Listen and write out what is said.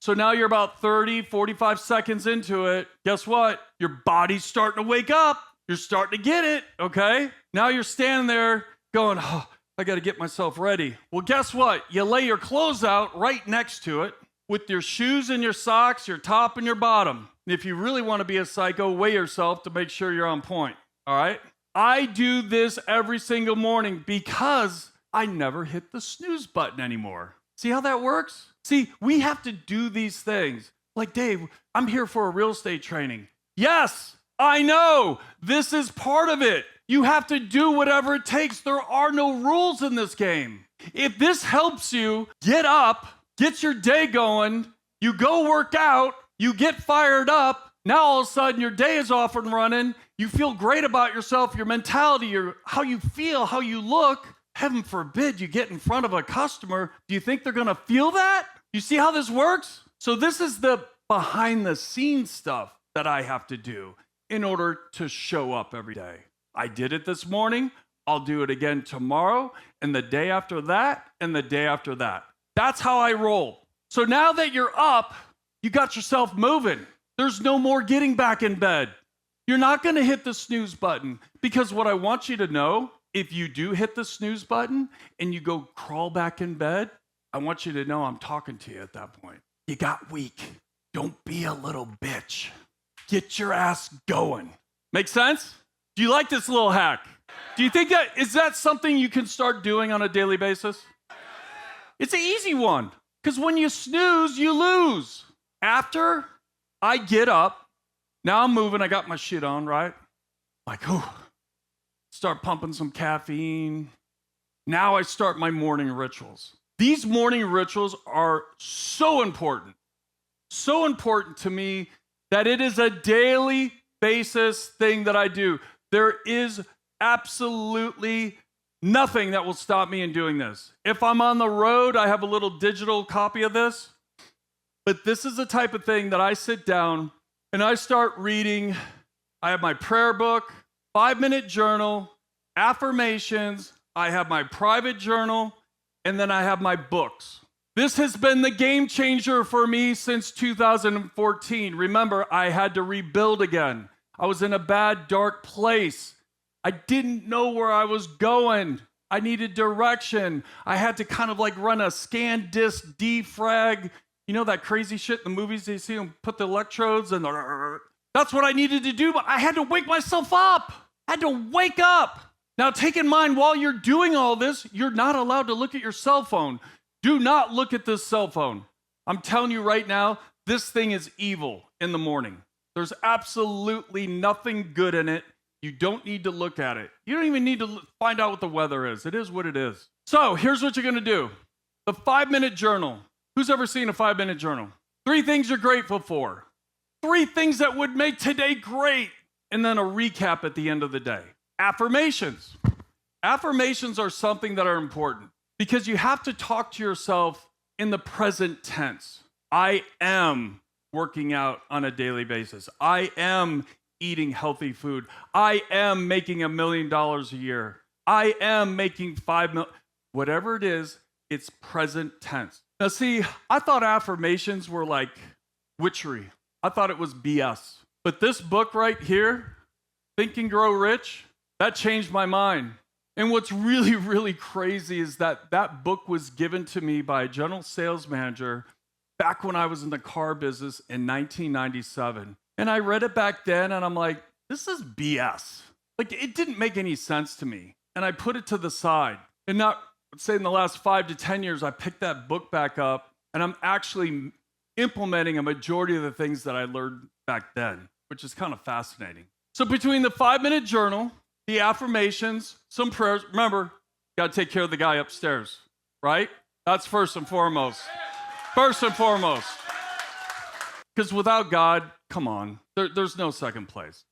So now you're about 30, 45 seconds into it. Guess what? Your body's starting to wake up. You're starting to get it, okay? Now you're standing there going, oh, I got to get myself ready. Well, guess what? You lay your clothes out right next to it with your shoes and your socks, your top and your bottom. And if you really want to be a psycho, weigh yourself to make sure you're on point, all right? I do this every single morning because I never hit the snooze button anymore. See how that works? See, we have to do these things. Like, Dave, I'm here for a real estate training. Yes, I know. This is part of it. You have to do whatever it takes. There are no rules in this game. If this helps you get up, get your day going, you go work out, you get fired up, now all of a sudden your day is off and running, you feel great about yourself, your mentality, how you feel, how you look. Heaven forbid you get in front of a customer. Do you think they're going to feel that? You see how this works? So this is the behind the scenes stuff that I have to do in order to show up every day. I did it this morning. I'll do it again tomorrow and the day after that and the day after that. That's how I roll. So now that you're up, you got yourself moving. There's no more getting back in bed. You're not going to hit the snooze button, because what I want you to know, if you do hit the snooze button and you go crawl back in bed, I want you to know I'm talking to you at that point. You got weak. Don't be a little bitch. Get your ass going. Make sense? Do you like this little hack? Do you think is that something you can start doing on a daily basis? It's an easy one, because when you snooze, you lose. After I get up, now I'm moving, I got my shit on, right? Like, start pumping some caffeine. Now I start my morning rituals. These morning rituals are so important to me that it is a daily basis thing that I do. There is absolutely nothing that will stop me in doing this. If I'm on the road, I have a little digital copy of this. But this is the type of thing that I sit down and I start reading. I have my prayer book, 5-minute journal, affirmations. I have my private journal, and then I have my books. This has been the game changer for me since 2014. Remember, I had to rebuild again. I was in a bad, dark place. I didn't know where I was going. I needed direction. I had to kind of like run a scan disc defrag. You know that crazy shit in the movies, they see them put the electrodes and that's what I needed to do, but I had to wake myself up. I had to wake up. Now take in mind, while you're doing all this, you're not allowed to look at your cell phone. Do not look at this cell phone. I'm telling you right now, this thing is evil in the morning. There's absolutely nothing good in it. You don't need to look at it. You don't even need to find out what the weather is. It is what it is. So here's what you're going to do. The 5-minute journal. Who's ever seen a 5-minute journal? 3 things you're grateful for. 3 things that would make today great. And then a recap at the end of the day. Affirmations. Affirmations are something that are important because you have to talk to yourself in the present tense. I am working out on a daily basis. I am eating healthy food. I am making $1 million a year. I am making $5 million. Whatever it is, it's present tense. Now see, I thought affirmations were like witchery. I thought it was BS. But this book right here, Think and Grow Rich, that changed my mind. And what's really, really crazy is that that book was given to me by a general sales manager back when I was in the car business in 1997. And I read it back then and I'm like, this is BS. Like, it didn't make any sense to me. And I put it to the side. And now, let's say in the last 5 to 10 years, I picked that book back up and I'm actually implementing a majority of the things that I learned back then, which is kind of fascinating. So between the 5-minute journal, the affirmations, some prayers, remember, got to take care of the guy upstairs, right? That's first and foremost. First and foremost. Because without God, come on, there's no second place.